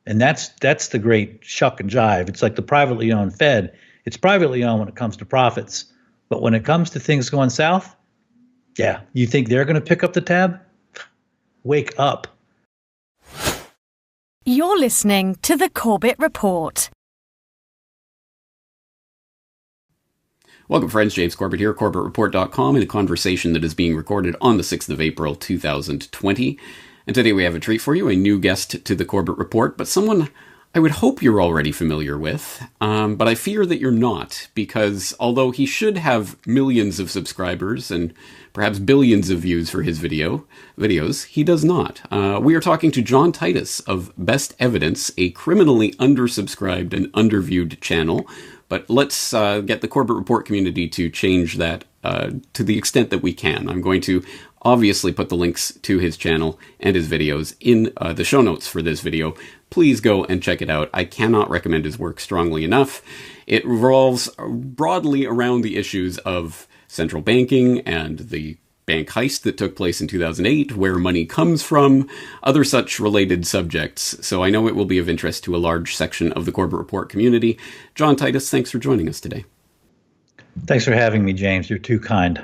And that's the great shuck and jive. It's like the privately owned Fed. It's privately owned when it comes to profits. But when it comes to things going south, yeah, you think they're going to pick up the tab? Wake up. You're listening to the Corbett Report. Welcome, friends. James Corbett here, CorbettReport.com, in a conversation that is being recorded on the 6th of April, 2020. And today we have a treat for you, a new guest to the Corbett Report, but someone I would hope you're already familiar with, but I fear that you're not, because although he should have millions of subscribers and perhaps billions of views for his videos, he does not. We are talking to John Titus of Best Evidence, a criminally undersubscribed and underviewed channel. But let's get the Corbett Report community to change that to the extent that we can. I'm going to obviously put the links to his channel and his videos in the show notes for this video. Please go and check it out. I cannot recommend his work strongly enough. It revolves broadly around the issues of central banking and the bank heist that took place in 2008, where money comes from, other such related subjects. So I know it will be of interest to a large section of the Corbett Report community. John Titus, thanks for joining us today. Thanks for having me, James. You're too kind.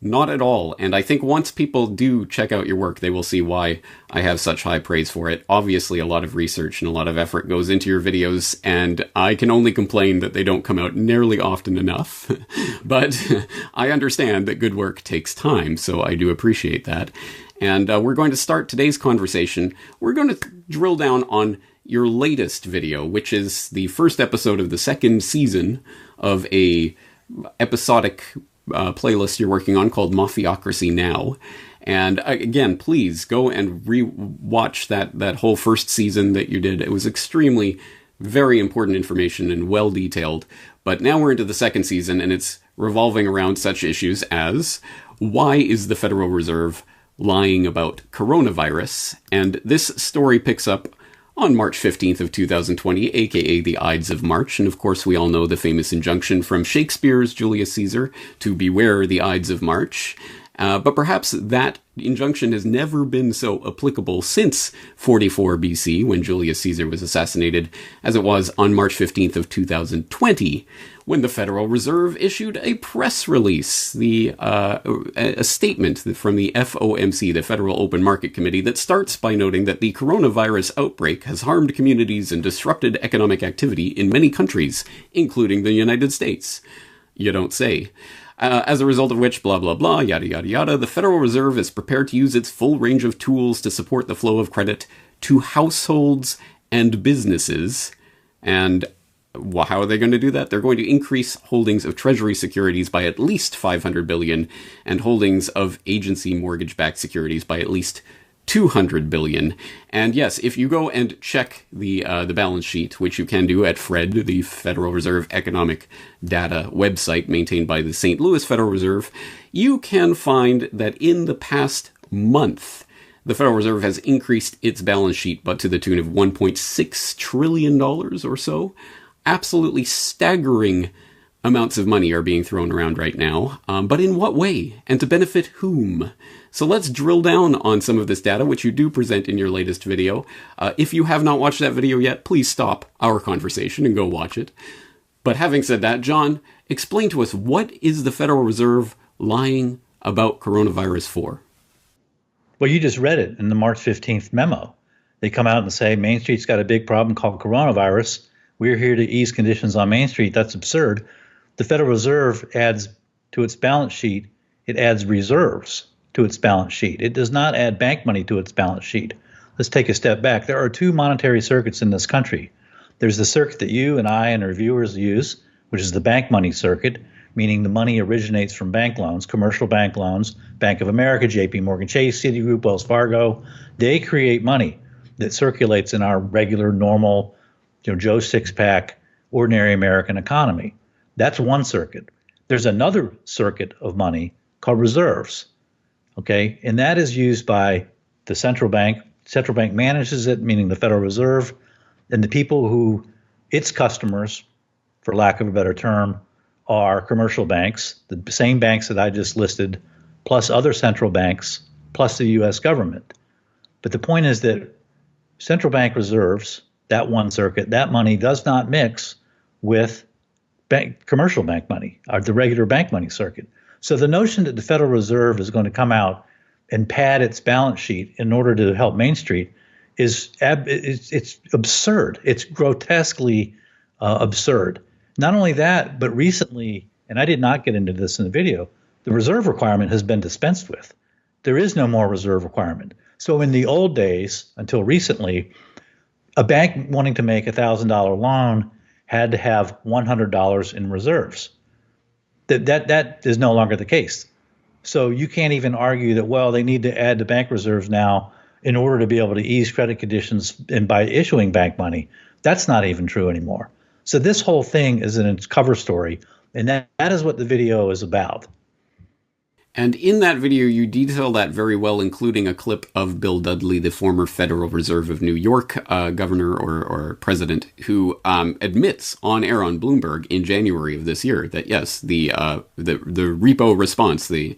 Not at all. And I think once people do check out your work, they will see why I have such high praise for it. Obviously, a lot of research and a lot of effort goes into your videos, and I can only complain that they don't come out nearly often enough. But I understand that good work takes time, so I do appreciate that. And we're going to start today's conversation. We're going to drill down on your latest video, which is the first episode of the second season of a episodic playlist you're working on called Mafiacracy Now. And again, please go and re-watch that whole first season that you did. It was extremely, very important information and well detailed. But now we're into the second season, and it's revolving around such issues as, why is the Federal Reserve lying about coronavirus? And this story picks up on March 15th of 2020, aka the Ides of March, and of course we all know the famous injunction from Shakespeare's Julius Caesar to beware the Ides of March. But perhaps that injunction has never been so applicable since 44 BC, when Julius Caesar was assassinated, as it was on March 15th of 2020, when the Federal Reserve issued a press release, a statement from the FOMC, the Federal Open Market Committee, that starts by noting that the coronavirus outbreak has harmed communities and disrupted economic activity in many countries, including the United States. You don't say. As a result of which, blah, blah, blah, yada, yada, yada, the Federal Reserve is prepared to use its full range of tools to support the flow of credit to households and businesses. And how are they going to do that? They're going to increase holdings of Treasury securities by at least $500 billion and holdings of agency mortgage-backed securities by at least $200 billion. And yes, if you go and check the balance sheet, which you can do at FRED, the Federal Reserve Economic Data website maintained by the St. Louis Federal Reserve, you can find that in the past month, the Federal Reserve has increased its balance sheet, but to the tune of $1.6 trillion or so. Absolutely staggering amounts of money are being thrown around right now. But in what way? And to benefit whom? So let's drill down on some of this data, which you do present in your latest video. If you have not watched that video yet, please stop our conversation and go watch it. But having said that, John, explain to us, what is the Federal Reserve lying about coronavirus for? Well, you just read it in the March 15th memo. They come out and say, Main Street's got a big problem called coronavirus. We're here to ease conditions on Main Street. That's absurd. The Federal Reserve adds to its balance sheet, it adds reserves to its balance sheet. It does not add bank money to its balance sheet. Let's take a step back. There are two monetary circuits in this country. There's the circuit that you and I and our viewers use, which is the bank money circuit, meaning the money originates from bank loans, commercial bank loans, Bank of America, JP Morgan Chase, Citigroup, Wells Fargo. They create money that circulates in our regular, normal, Joe six-pack, ordinary American economy. That's one circuit. There's another circuit of money called reserves. Okay, and that is used by the central bank. Central bank manages it, meaning the Federal Reserve, and the people who, its customers, for lack of a better term, are commercial banks, the same banks that I just listed, plus other central banks, plus the U.S. government. But the point is that central bank reserves, that one circuit, that money does not mix with commercial bank money, or the regular bank money circuit. So the notion that the Federal Reserve is going to come out and pad its balance sheet in order to help Main Street it's absurd. It's grotesquely absurd. Not only that, but recently, and I did not get into this in the video, the reserve requirement has been dispensed with. There is no more reserve requirement. So in the old days, until recently, a bank wanting to make a $1,000 loan had to have $100 in reserves. That is no longer the case. So you can't even argue that, well, they need to add the bank reserves now in order to be able to ease credit conditions and by issuing bank money. That's not even true anymore. So this whole thing is in its cover story, and that is what the video is about. And in that video, you detail that very well, including a clip of Bill Dudley, the former Federal Reserve of New York governor or president, who admits on air on Bloomberg in January of this year that, yes, the repo response, the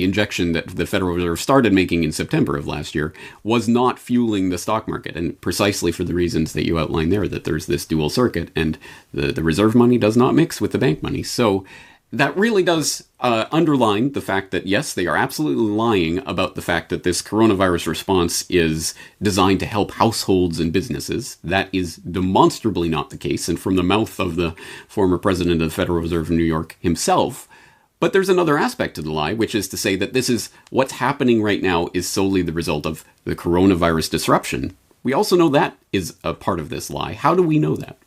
injection that the Federal Reserve started making in September of last year was not fueling the stock market, and precisely for the reasons that you outlined there, that there's this dual circuit, and the reserve money does not mix with the bank money. So that really does underline the fact that, yes, they are absolutely lying about the fact that this coronavirus response is designed to help households and businesses. That is demonstrably not the case, and from the mouth of the former president of the Federal Reserve of New York himself. But there's another aspect to the lie, which is to say that this is what's happening right now is solely the result of the coronavirus disruption. We also know that is a part of this lie. How do we know that?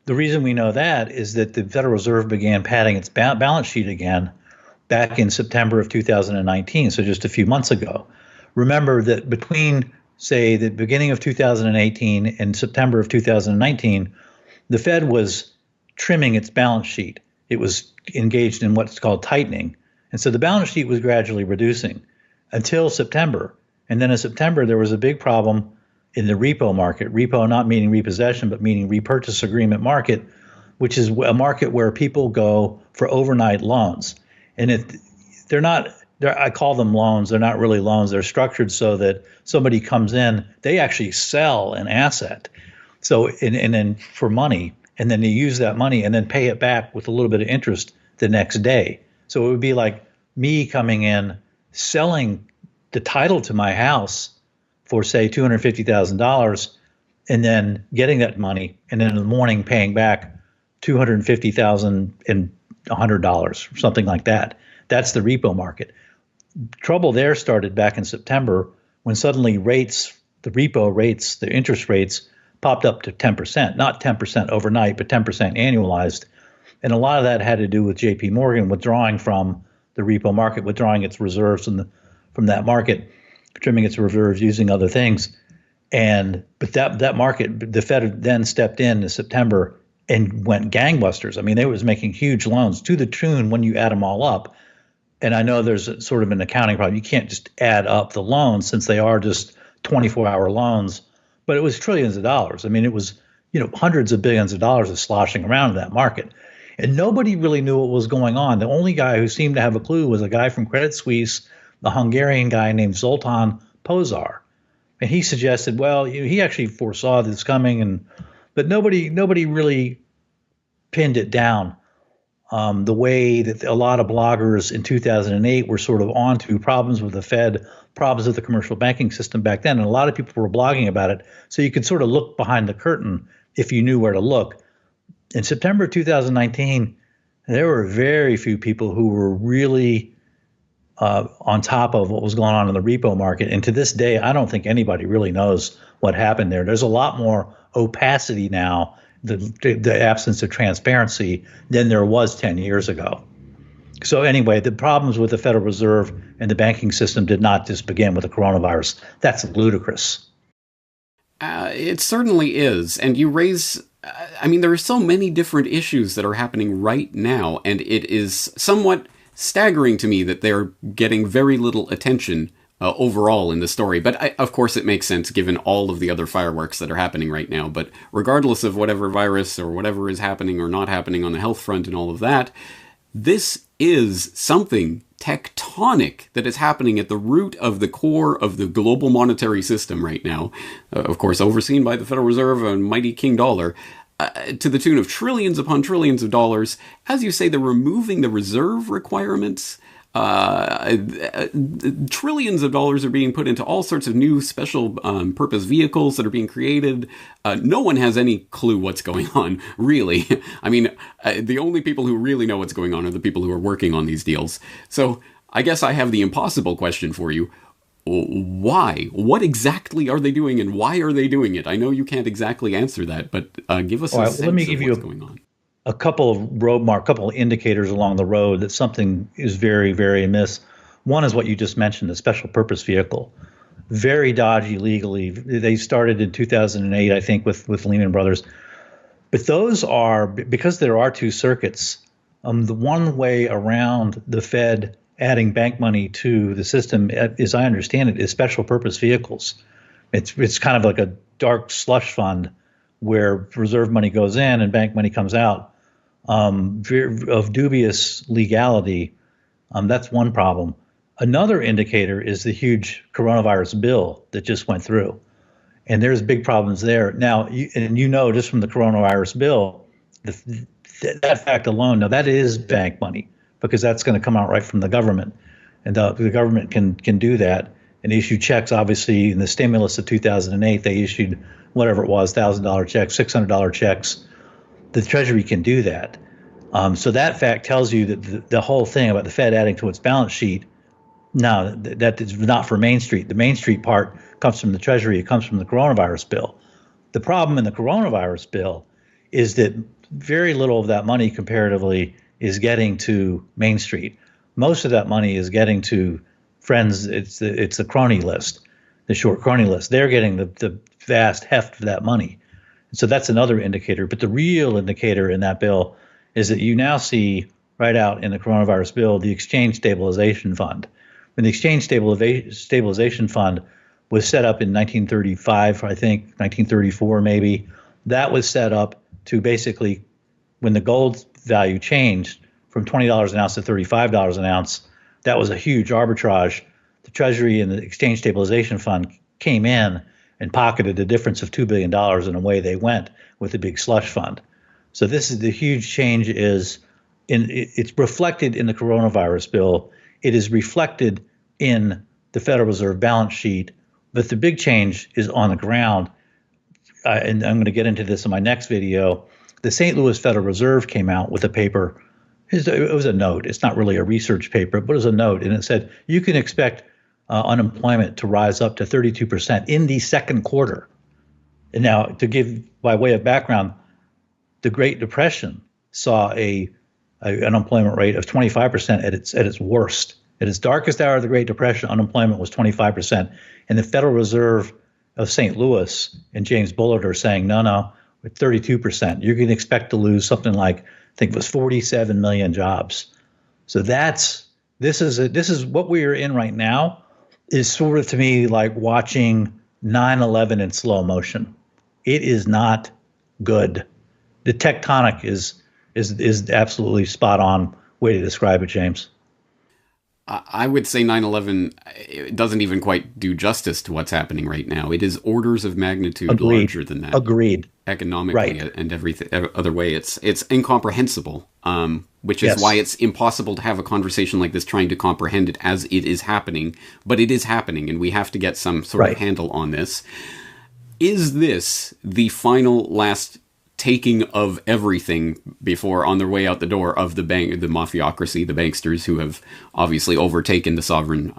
The reason we know that is that the Federal Reserve began padding its balance sheet again back in September of 2019, so just a few months ago. Remember that between, say, the beginning of 2018 and September of 2019, the Fed was trimming its balance sheet. It was engaged in what's called tightening. And so the balance sheet was gradually reducing until September. And then in September, there was a big problem in the repo market. Repo not meaning repossession, but meaning repurchase agreement market, which is a market where people go for overnight loans. And I call them loans. They're not really loans. They're structured so that somebody comes in, they actually sell an asset. So, and then for money, and then they use that money and then pay it back with a little bit of interest the next day. So it would be like me coming in, selling the title to my house for, say, $250,000, and then getting that money, and then in the morning paying back $250,000 and $100, something like that. That's the repo market. Trouble there started back in September when suddenly rates, the repo rates, the interest rates popped up to 10%, not 10% overnight, but 10% annualized. And a lot of that had to do with JP Morgan withdrawing from the repo market, withdrawing its reserves from that market, trimming its reserves using other things. But that market, the Fed then stepped in September and went gangbusters. I mean, they was making huge loans to the tune when you add them all up. And I know there's sort of an accounting problem. You can't just add up the loans since they are just 24-hour loans, but it was trillions of dollars. I mean, it was, hundreds of billions of dollars is sloshing around in that market. And nobody really knew what was going on. The only guy who seemed to have a clue was a guy from Credit Suisse, the Hungarian guy named Zoltan Pozsar. And he suggested, well, he actually foresaw this coming, but nobody really pinned it down the way that a lot of bloggers in 2008 were sort of onto problems with the Fed, problems with the commercial banking system back then. And a lot of people were blogging about it. So you could sort of look behind the curtain if you knew where to look. In September 2019, there were very few people who were really on top of what was going on in the repo market. And to this day, I don't think anybody really knows what happened there. There's a lot more opacity now, the absence of transparency, than there was 10 years ago. So anyway, the problems with the Federal Reserve and the banking system did not just begin with the coronavirus. That's ludicrous. It certainly is. And you raise, there are so many different issues that are happening right now, and it is somewhat staggering to me that they're getting very little attention overall in the story. But of course it makes sense given all of the other fireworks that are happening right now. But regardless of whatever virus or whatever is happening or not happening on the health front and all of that, this is something tectonic that is happening at the root of the core of the global monetary system right now, of course, overseen by the Federal Reserve and mighty King Dollar, to the tune of trillions upon trillions of dollars. As you say, they're removing the reserve requirements. Trillions of dollars are being put into all sorts of new special purpose vehicles that are being created. No one has any clue what's going on, really. I mean, the only people who really know what's going on are the people who are working on these deals. So I guess I have the impossible question for you. Why? What exactly are they doing, and why are they doing it? I know you can't exactly answer that, but give us a sense of what's going on. A couple of couple of indicators along the road that something is very, very amiss. One is what you just mentioned, the special purpose vehicle. Very dodgy legally. They started in 2008, I think, with Lehman Brothers. But those are, because there are two circuits, the one way around the Fed adding bank money to the system, as I understand it, is special purpose vehicles. It's kind of like a dark slush fund where reserve money goes in and bank money comes out. Of dubious legality. That's one problem. Another indicator is the huge coronavirus bill that just went through. And there's big problems there. Now, you know just from the coronavirus bill, that fact alone, now that is bank money because that's going to come out right from the government. And the government can do that and issue checks. Obviously, in the stimulus of 2008, they issued whatever it was, $1,000 checks, $600 checks. The Treasury can do that. So that fact tells you that the whole thing about the Fed adding to its balance sheet, no, that is not for Main Street. The Main Street part comes from the Treasury. It comes from the coronavirus bill. The problem in the coronavirus bill is that very little of that money comparatively is getting to Main Street. Most of that money is getting to friends. It's the crony list, the short crony list. They're getting the vast heft of that money. So that's another indicator. But the real indicator in that bill is that you now see right out in the coronavirus bill the Exchange Stabilization Fund. When the Exchange Stabilization Fund was set up in 1935, I think, 1934 maybe, that was set up to basically, when the gold value changed from $20 an ounce to $35 an ounce, that was a huge arbitrage. The Treasury and the Exchange Stabilization Fund came in and pocketed the difference of $2 billion, and away they went with the big slush fund. So this is the huge change it's reflected in the coronavirus bill. It is reflected in the Federal Reserve balance sheet, but the big change is on the ground. And I'm going to get into this in my next video. The St. Louis Federal Reserve came out with a paper. It was a note. It's not really a research paper, but it was a note. And it said, you can expect unemployment to rise up to 32% in the second quarter. And now, to give by way of background, the Great Depression saw an unemployment rate of 25% at its worst. At its darkest hour of the Great Depression, unemployment was 25%. And the Federal Reserve of St. Louis and James Bullard are saying, no, with 32%, you're going to expect to lose something like, I think it was 47 million jobs. So this is what we are in right now. Is sort of, to me, like watching 9/11 in slow motion. It is not good. The tectonic is absolutely spot on way to describe it, James. I would say 9/11 doesn't even quite do justice to what's happening right now. It is orders of magnitude larger than that. Agreed. Economically, right. And every other way, it's incomprehensible. Which is why it's impossible to have a conversation like this trying to comprehend it as it is happening. But it is happening, and we have to get some sort of handle on this. Is this the final last taking of everything before on their way out the door of the mafiacracy, the banksters who have obviously overtaken the sovereign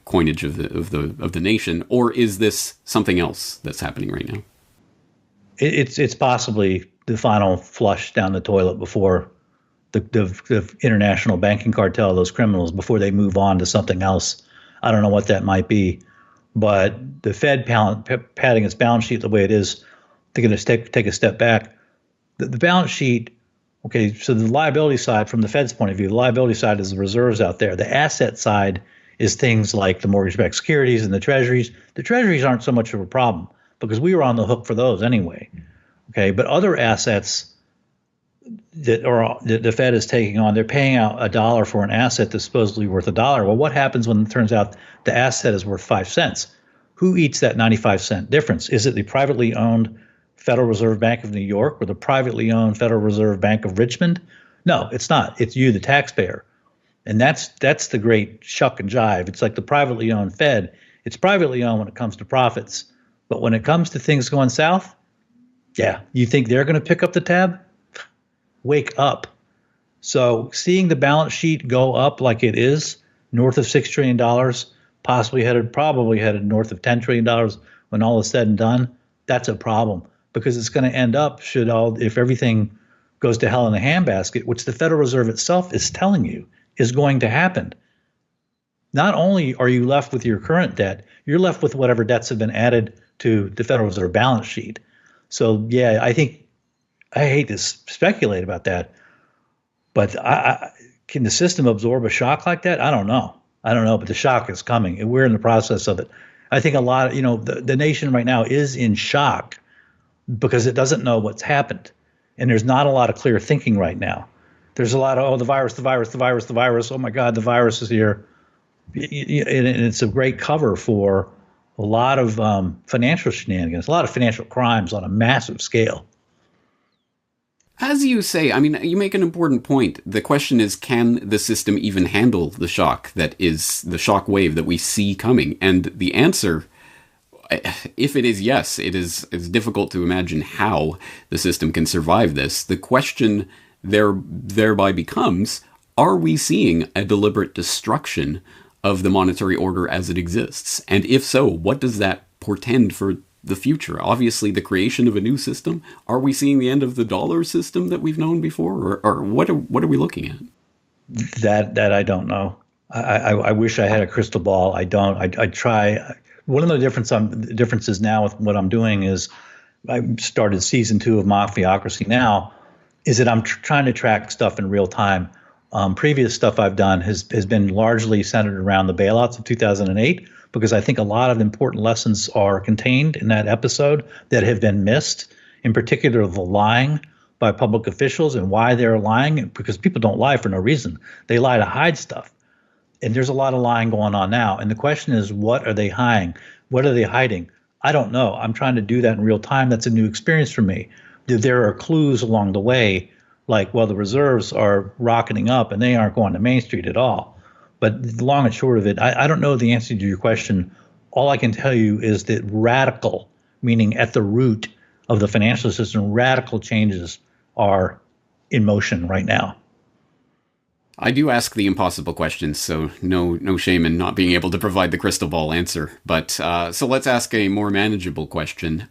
coinage of the nation, or is this something else that's happening right now? It's possibly the final flush down the toilet before the international banking cartel, those criminals, before they move on to something else. I don't know what that might be, but the Fed padding its balance sheet the way it is, they're going to take a step back. The balance sheet, okay, so the liability side from the Fed's point of view, the liability side is the reserves out there. The asset side is things like the mortgage-backed securities and the treasuries. The treasuries aren't so much of a problem because we were on the hook for those anyway. Okay, but other assets, the Fed is taking on. They're paying out $1 for an asset that's supposedly worth $1. Well, what happens when it turns out the asset is worth 5 cents? Who eats that 95-cent difference? Is it the privately owned Federal Reserve Bank of New York or the privately owned Federal Reserve Bank of Richmond? No, it's not. It's you, the taxpayer. And that's the great shuck and jive. It's like the privately owned Fed. It's privately owned when it comes to profits. But when it comes to things going south, yeah, you think they're going to pick up the tab? Wake up. So seeing the balance sheet go up like it is, north of $6 trillion, probably headed north of $10 trillion when all is said and done, that's a problem because it's going to end up, if everything goes to hell in a handbasket, which the Federal Reserve itself is telling you is going to happen. Not only are you left with your current debt, you're left with whatever debts have been added to the Federal Reserve balance sheet. So, yeah, I hate to speculate about that, but can the system absorb a shock like that? I don't know, but the shock is coming, and we're in the process of it. I think a lot of, the nation right now is in shock because it doesn't know what's happened, and there's not a lot of clear thinking right now. There's a lot of, the virus. Oh my God, the virus is here. And it's a great cover for a lot of financial shenanigans, a lot of financial crimes on a massive scale. As you say, I mean, you make an important point. The question is, can the system even handle the shock that is the shock wave that we see coming? And the answer, if it is yes, it's difficult to imagine how the system can survive this. The question thereby becomes, are we seeing a deliberate destruction of the monetary order as it exists? And if so, what does that portend for the future? Obviously, the creation of a new system. Are we seeing the end of the dollar system that we've known before, or what are we looking at? That I don't know. I wish I had a crystal ball. I don't. I try. One of the differences now with what I'm doing is I started season 2 of Mafiacracy Now. Is that I'm trying to track stuff in real time. Previous stuff I've done has been largely centered around the bailouts of 2008, because I think a lot of important lessons are contained in that episode that have been missed, in particular the lying by public officials and why they're lying, because people don't lie for no reason. They lie to hide stuff. And there's a lot of lying going on now. And the question is, what are they hiding? What are they hiding? I don't know. I'm trying to do that in real time. That's a new experience for me. There are clues along the way, like, well, the reserves are rocketing up and they aren't going to Main Street at all. But the long and short of it, I don't know the answer to your question. All I can tell you is that radical, meaning at the root of the financial system, radical changes are in motion right now. I do ask the impossible questions, so no shame in not being able to provide the crystal ball answer. But so let's ask a more manageable question.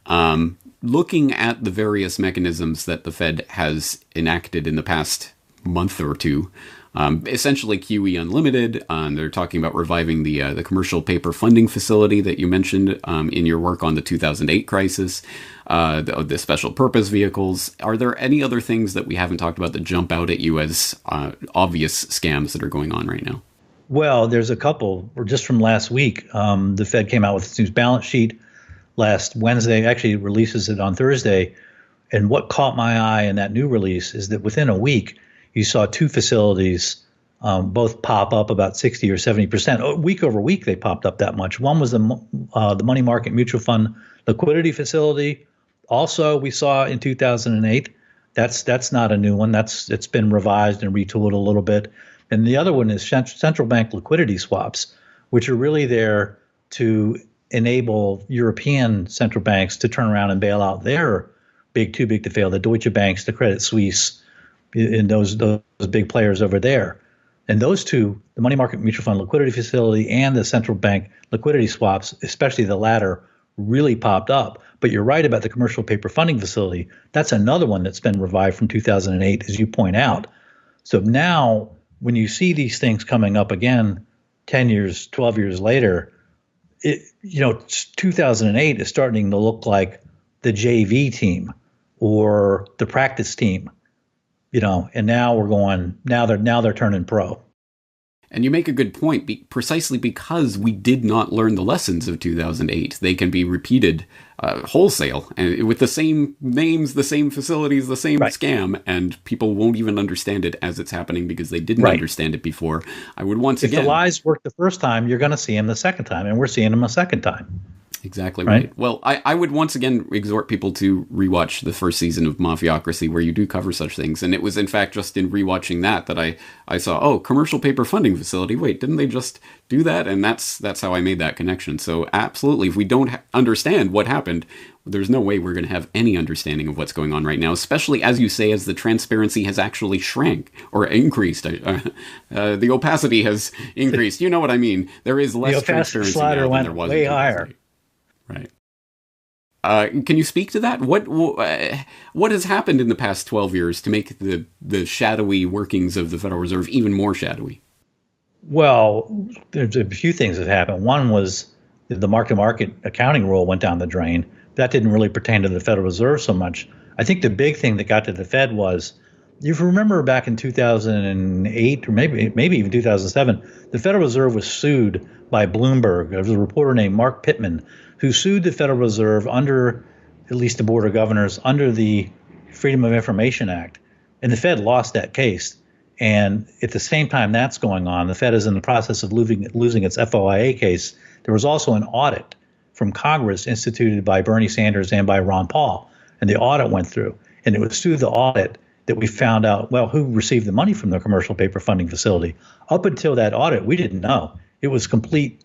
Looking at the various mechanisms that the Fed has enacted in the past month or two, essentially QE Unlimited, they're talking about reviving the commercial paper funding facility that you mentioned in your work on the 2008 crisis, the special purpose vehicles. Are there any other things that we haven't talked about that jump out at you as obvious scams that are going on right now? Well, there's a couple. Just from last week, the Fed came out with its new balance sheet last Wednesday, actually releases it on Thursday. And what caught my eye in that new release is that within a week, you saw 2 facilities both pop up about 60 or 70%. Week over week, they popped up that much. One was the money market mutual fund liquidity facility. Also, we saw in 2008, that's not a new one. It's been revised and retooled a little bit. And the other one is central bank liquidity swaps, which are really there to enable European central banks to turn around and bail out their too big to fail, the Deutsche Banks, the Credit Suisse, and those big players over there. And those two, the money market mutual fund liquidity facility and the central bank liquidity swaps, especially the latter, really popped up. But you're right about the commercial paper funding facility. That's another one that's been revived from 2008, as you point out. So now when you see these things coming up again 10 years, 12 years later, 2008 is starting to look like the JV team or the practice team, and now now they're turning pro. And you make a good point, precisely because we did not learn the lessons of 2008. They can be repeated wholesale, and with the same names, the same facilities, the same scam, and people won't even understand it as it's happening because they didn't understand it before. I would if the lies worked the first time, you're going to see them the second time, and we're seeing them a second time. Exactly right. Well, I would once again exhort people to rewatch the first season of Mafiacracy, where you do cover such things. And it was, in fact, just in rewatching that I saw, oh, commercial paper funding facility. Wait, didn't they just do that? And that's how I made that connection. So absolutely, if we don't understand what happened, there's no way we're going to have any understanding of what's going on right now, especially, as you say, as the transparency has actually shrank or increased. The opacity has increased. You know what I mean? There is less transparency now than there was. Way higher. Right. Can you speak to that? What has happened in the past 12 years to make the shadowy workings of the Federal Reserve even more shadowy? Well, there's a few things that happened. One was the mark-to-market accounting rule went down the drain. That didn't really pertain to the Federal Reserve so much. I think the big thing that got to the Fed was, you remember back in 2008 or maybe even 2007, the Federal Reserve was sued by Bloomberg. There was a reporter named Mark Pittman who sued the Federal Reserve under, at least the Board of Governors, under the Freedom of Information Act. And the Fed lost that case. And at the same time that's going on, the Fed is in the process of losing its FOIA case. There was also an audit from Congress instituted by Bernie Sanders and by Ron Paul. And the audit went through. And it was through the audit that we found out, well, who received the money from the commercial paper funding facility. Up until that audit, we didn't know. It was complete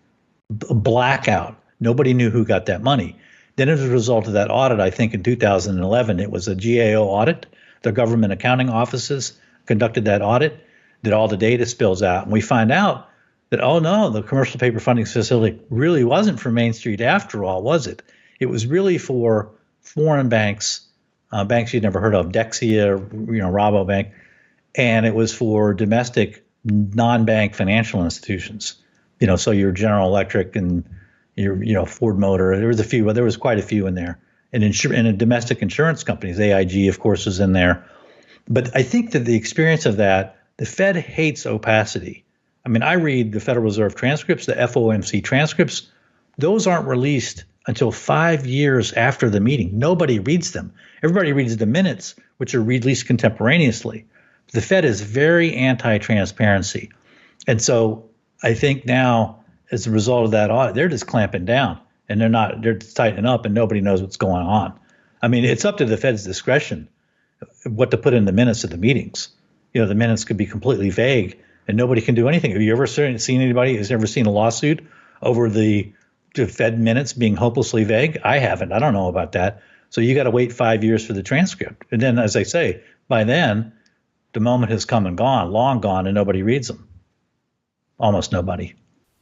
blackout. Nobody knew who got that money. Then as a result of that audit, I think in 2011, it was a GAO audit. The government accounting offices conducted that audit, did all the data spills out. And we find out that, oh no, the commercial paper funding facility really wasn't for Main Street after all, was it? It was really for foreign banks, banks you'd never heard of, Dexia, Rabobank, and it was for domestic non-bank financial institutions. So your General Electric and your Ford Motor. There was quite a few in there, and domestic insurance companies. AIG, of course, is in there. But I think that the experience of that, the Fed hates opacity. I mean, I read the Federal Reserve transcripts, the FOMC transcripts. Those aren't released until 5 years after the meeting. Nobody reads them. Everybody reads the minutes, which are released contemporaneously. The Fed is very anti-transparency. And so I think now, as a result of that audit, they're just clamping down, and they're tightening up, and nobody knows what's going on. I mean, it's up to the Fed's discretion what to put in the minutes of the meetings. The minutes could be completely vague, and nobody can do anything. Have you ever seen anybody who's ever seen a lawsuit over the Fed minutes being hopelessly vague? I haven't. I don't know about that. So you got to wait 5 years for the transcript. And then, as I say, by then, the moment has come and gone, long gone, and nobody reads them. Almost nobody.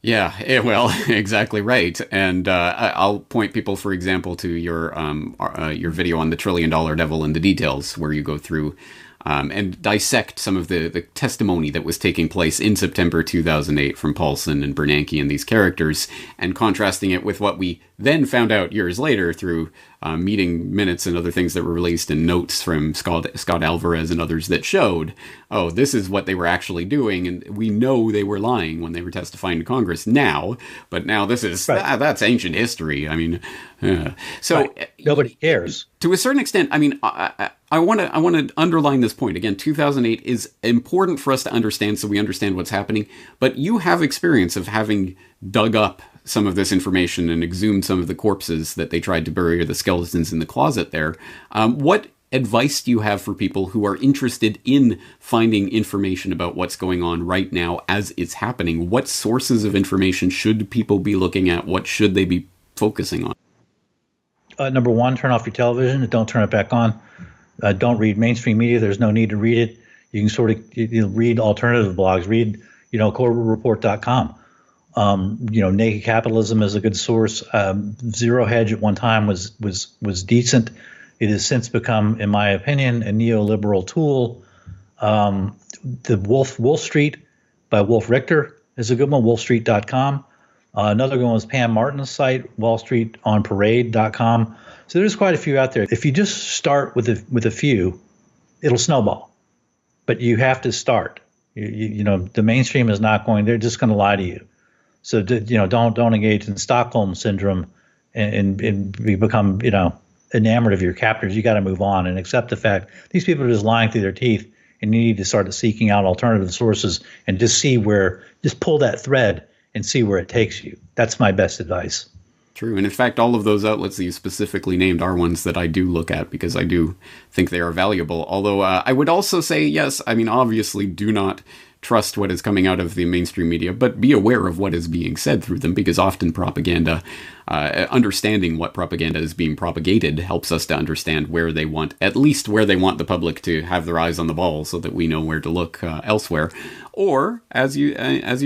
Yeah, well, exactly right. And I'll point people, for example, to your video on the $1 trillion devil and the details, where you go through and dissect some of the testimony that was taking place in September 2008 from Paulson and Bernanke and these characters, and contrasting it with what we then found out years later through meeting minutes and other things that were released, and notes from Scott Alvarez and others that showed, oh, this is what they were actually doing, and we know they were lying when they were testifying to Congress now, but now this is, that's ancient history. I mean, so nobody cares. To a certain extent, I mean, I want to underline this point. Again, 2008 is important for us to understand, so we understand what's happening, but you have experience of having dug up some of this information and exhumed some of the corpses that they tried to bury, or the skeletons in the closet there. What advice do you have for people who are interested in finding information about what's going on right now as it's happening? What sources of information should people be looking at? What should they be focusing on? Number one, turn off your television and don't turn it back on. Don't read mainstream media. There's no need to read it. You can sort of read alternative blogs. Read, CorbettReport.com. Naked Capitalism is a good source. Zero Hedge at one time was decent. It has since become, in my opinion, a neoliberal tool. The Wolf Street by Wolf Richter is a good one, wolfstreet.com. Another good one was Pam Martin's site, wallstreetonparade.com. So there's quite a few out there. If you just start with a few, it'll snowball. But you have to start. The mainstream is not going. They're just going to lie to you. So don't engage in Stockholm syndrome and become enamored of your captors. You got to move on and accept the fact these people are just lying through their teeth, and you need to start seeking out alternative sources and just pull that thread and see where it takes you. That's my best advice. True. And in fact, all of those outlets that you specifically named are ones that I do look at because I do think they are valuable. Although I would also say, yes, I mean, obviously do not trust what is coming out of the mainstream media, but be aware of what is being said through them, because often propaganda, understanding what propaganda is being propagated helps us to understand where they want the public to have their eyes on the ball so that we know where to look elsewhere. Or, as you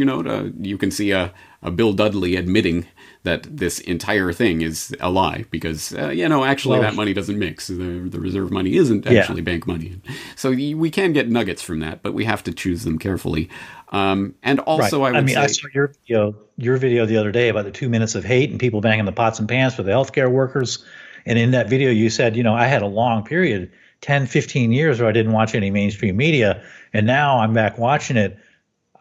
note, you can see a Bill Dudley admitting that this entire thing is a lie because, that money doesn't mix. The reserve money isn't actually bank money. So we can get nuggets from that, but we have to choose them carefully. And also, right. I saw your video the other day about the 2 minutes of hate and people banging the pots and pans for the healthcare workers. And in that video, you said, I had a long period, 10, 15 years where I didn't watch any mainstream media. And now I'm back watching it.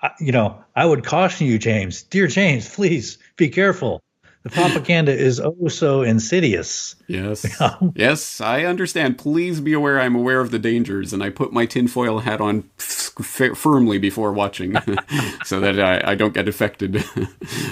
I would caution you, James. Dear James, please be careful. The propaganda is oh so insidious. Yes. Yes, I understand. Please be aware I'm aware of the dangers, and I put my tinfoil hat on firmly before watching so that I don't get affected.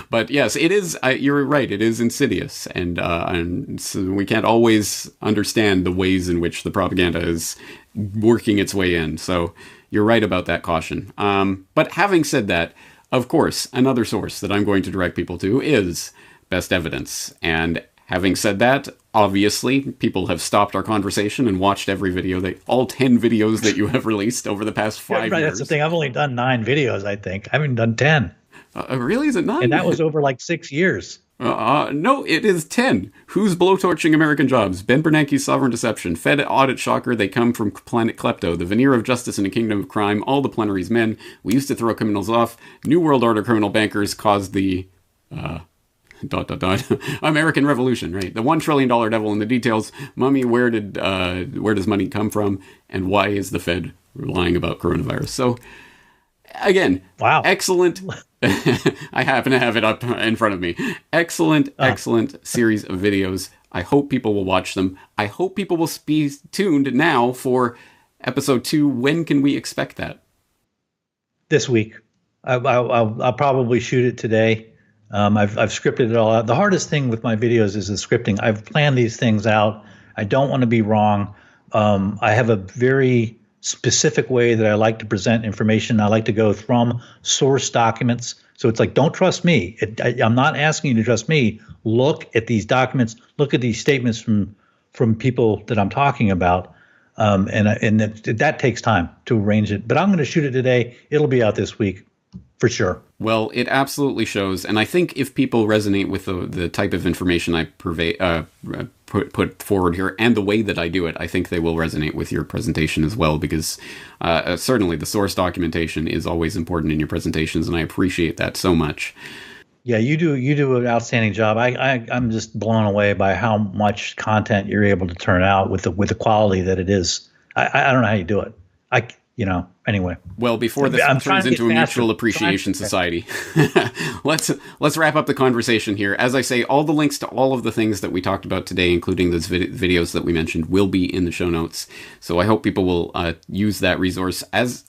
But yes, it is. You're right. It is insidious, and so we can't always understand the ways in which the propaganda is working its way in. So you're right about that caution. But having said that, of course, another source that I'm going to direct people to is Best Evidence. And having said that, obviously, people have stopped our conversation and watched every video, all 10 videos that you have released over the past 5 years. That's the thing. I've only done 9 videos, I think. I haven't done 10. Really? Is it 9? And that was over like 6 years. No, it is 10. Who's blowtorching American jobs? Ben Bernanke's Sovereign Deception. Fed audit shocker. They come from Planet Klepto. The veneer of justice in a kingdom of crime. All the plenary's men. We used to throw criminals off. New World Order criminal bankers caused the... American Revolution, right? The $1 trillion devil in the details. Mummy, where does money come from? And why is the Fed lying about coronavirus? So, again, wow, excellent. I happen to have it up in front of me. Excellent series of videos. I hope people will watch them. I hope people will be tuned now for episode 2. When can we expect that? This week. I'll probably shoot it today. I've scripted it all out. The hardest thing with my videos is the scripting. I've planned these things out. I don't want to be wrong. I have a very specific way that I like to present information. I like to go from source documents. So it's like, don't trust me. I'm not asking you to trust me. Look at these documents. Look at these statements from people that I'm talking about. And that takes time to arrange it. But I'm going to shoot it today. It'll be out this week for sure. Well, it absolutely shows, and I think if people resonate with the type of information I put forward here and the way that I do it, I think they will resonate with your presentation as well, because certainly the source documentation is always important in your presentations, and I appreciate that so much. Yeah, you do an outstanding job. I'm just blown away by how much content you're able to turn out with the quality that it is. I don't know how you do it. Anyway. Well, before this turns into a mutual appreciation society, let's wrap up the conversation here. As I say, all the links to all of the things that we talked about today, including those videos that we mentioned, will be in the show notes. So I hope people will use that resource. As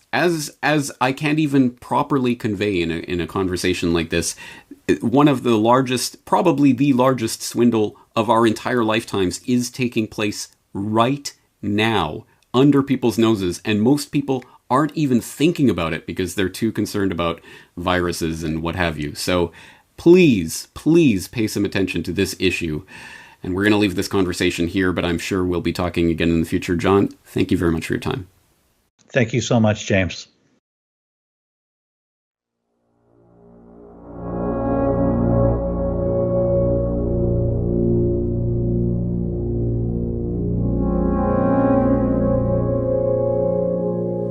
I can't even properly convey in a conversation like this, one of the largest, probably the largest swindle of our entire lifetimes is taking place right now under people's noses, and most people aren't even thinking about it because they're too concerned about viruses and what have you. So please pay some attention to this issue. And we're going to leave this conversation here, but I'm sure we'll be talking again in the future. John, thank you very much for your time. Thank you so much, James.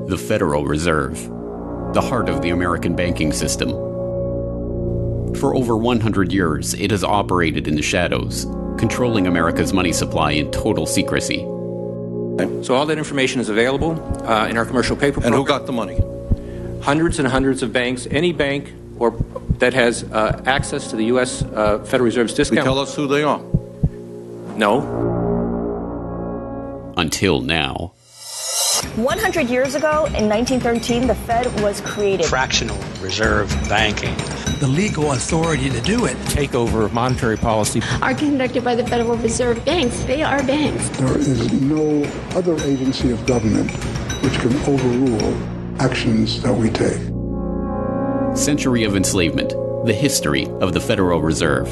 The Federal Reserve, the heart of the American banking system. For over 100 years, it has operated in the shadows, controlling America's money supply in total secrecy. So all that information is available in our commercial paper program. And who got the money? hundreds and hundreds of banks. Any bank or that has access to the U.S. Federal Reserve's discount. Can you tell us who they are? No. Until now. 100 years ago, in 1913, the Fed was created. Fractional reserve banking. The legal authority to do it. Takeover of monetary policy. Are conducted by the Federal Reserve banks. They are banks. There is no other agency of government which can overrule actions that we take. Century of Enslavement, the history of the Federal Reserve.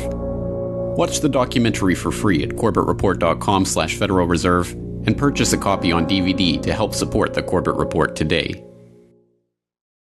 Watch the documentary for free at corbettreport.com/Federal Reserve and purchase a copy on DVD to help support the Corbett Report today.